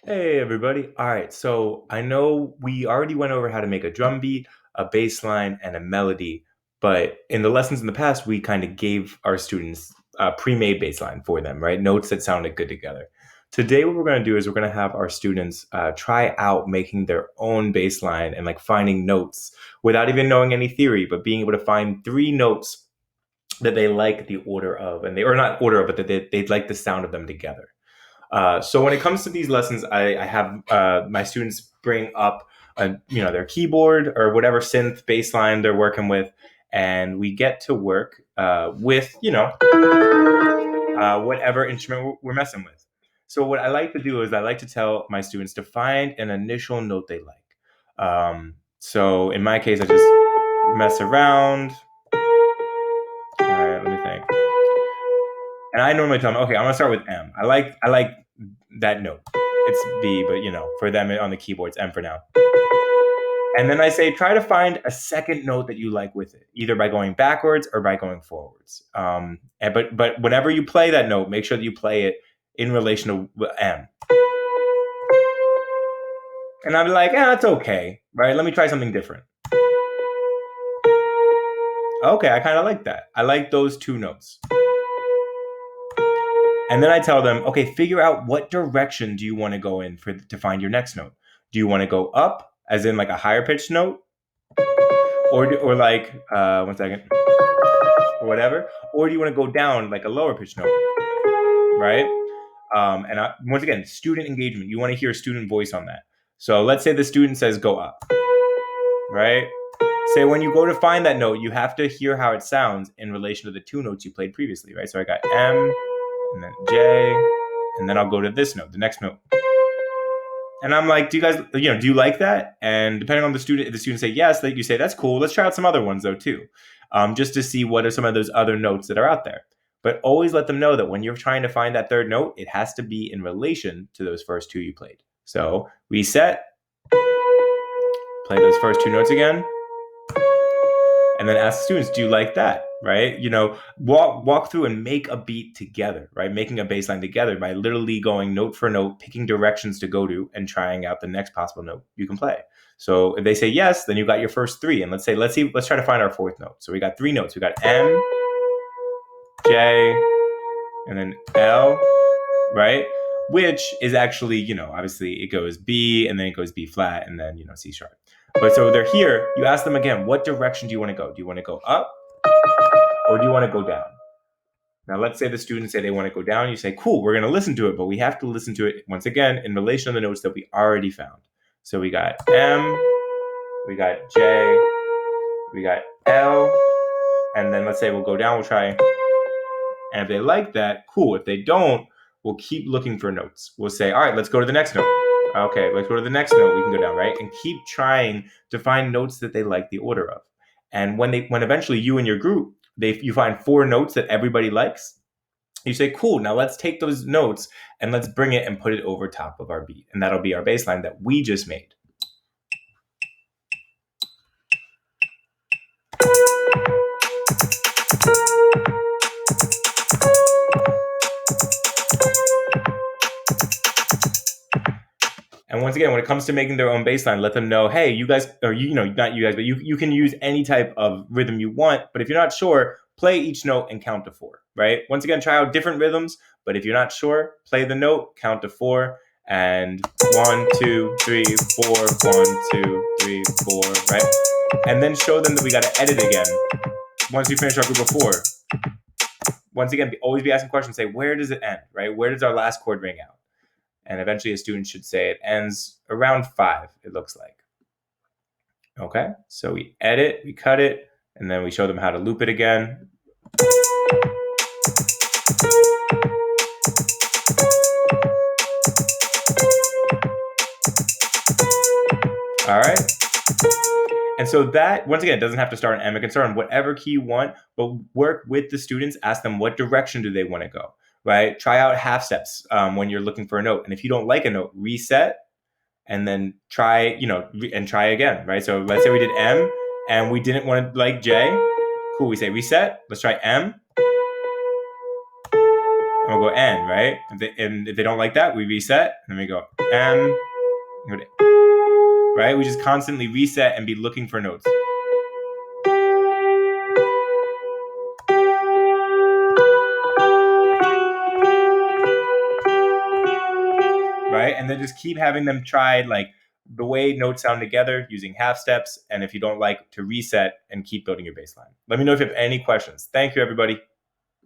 Hey everybody. All right, so I know we already went over how to make a drum beat, a bass line, and a melody, but in the lessons in the past, we kind of gave our students a pre-made bass line for them, right? Notes that sounded good together. Today, what we're going to do is we're going to have our students try out making their own bass line and like finding notes without even knowing any theory, but being able to find three notes that they like the order of, and they or not order of, but that they like the sound of them together. So when it comes to these lessons, I have my students bring up their keyboard or whatever synth bass line they're working with, and we get to work with whatever instrument we're messing with. So what I like to do is I like to tell my students to find an initial note they like. So in my case, I just mess around. All right, let me think. And I normally tell them, okay, I'm gonna start with M. I like that note. It's B, but for them on the keyboard, it's M for now. And then I say, try to find a second note that you like with it, either by going backwards or by going forwards. But whenever you play that note, make sure that you play it in relation to M. And I'm like, that's okay, right? Let me try something different. Okay, I kind of like that. I like those two notes. And then I tell them, okay, figure out what direction do you want to go in to find your next note. Do you want to go up, as in like a higher pitched note, or like 1 second, or whatever, or do you want to go down like a lower pitched note, right? Once again, student engagement. You want to hear student voice on that. So let's say the student says go up, right? Say when you go to find that note, you have to hear how it sounds in relation to the two notes you played previously, right? So I got M, and then J, and then I'll go to this note, the next note. And I'm like, do you guys, do you like that? And depending on the student, if the students say yes, that you say, that's cool. Let's try out some other ones though, too. Just to see what are some of those other notes that are out there. But always let them know that when you're trying to find that third note, it has to be in relation to those first two you played. So reset, play those first two notes again, and then ask students, do you like that? Right? Walk through and make a beat together, right? Making a bass line together by literally going note for note, picking directions to go to, and trying out the next possible note you can play. So if they say yes, then you got your first three. And let's try to find our fourth note. So we got three notes. We got M, J, and then L, right? Which is actually, obviously it goes B and then it goes B flat and then, C sharp. But so they're here, you ask them again, what direction do you want to go? Do you want to go up or do you want to go down? Now, let's say the students say they want to go down. You say, cool, we're going to listen to it, but we have to listen to it once again in relation to the notes that we already found. So we got M, we got J, we got L, and then let's say we'll go down, we'll try. And if they like that, cool. If they don't, we'll keep looking for notes. We'll say, all right, let's go to the next note. Okay, let's go to the next note. We can go down, right? And keep trying to find notes that they like the order of. And when eventually you and your group, you find four notes that everybody likes, you say, cool, now let's take those notes and let's bring it and put it over top of our beat. And that'll be our bass line that we just made. And once again, when it comes to making their own bass line, let them know, hey, you guys, or not you guys, but you can use any type of rhythm you want. But if you're not sure, play each note and count to four, right? Once again, try out different rhythms. But if you're not sure, play the note, count to four, and 1, 2, 3, 4, 1, 2, 3, 4, right? And then show them that we got to edit again once we finish our group of four. Once again, always be asking questions. Say, where does it end, right? Where does our last chord ring out? And eventually a student should say it ends around 5, it looks like. Okay, so we edit, we cut it, and then we show them how to loop it again. All right. And so that, once again, doesn't have to start in M. It can start on whatever key you want, but work with the students. Ask them what direction do they want to go, right? Try out half steps when you're looking for a note. And if you don't like a note, reset and then try, and try again, right? So let's say we did M and we didn't want to like J. Cool, we say reset. Let's try M. and we'll go N, right? And if they don't like that, we reset, and then we go M, go to, right? We just constantly reset and be looking for notes. Right? And then just keep having them try like the way notes sound together using half steps. And if you don't like, to reset and keep building your bass line. Let me know if you have any questions. Thank you, everybody.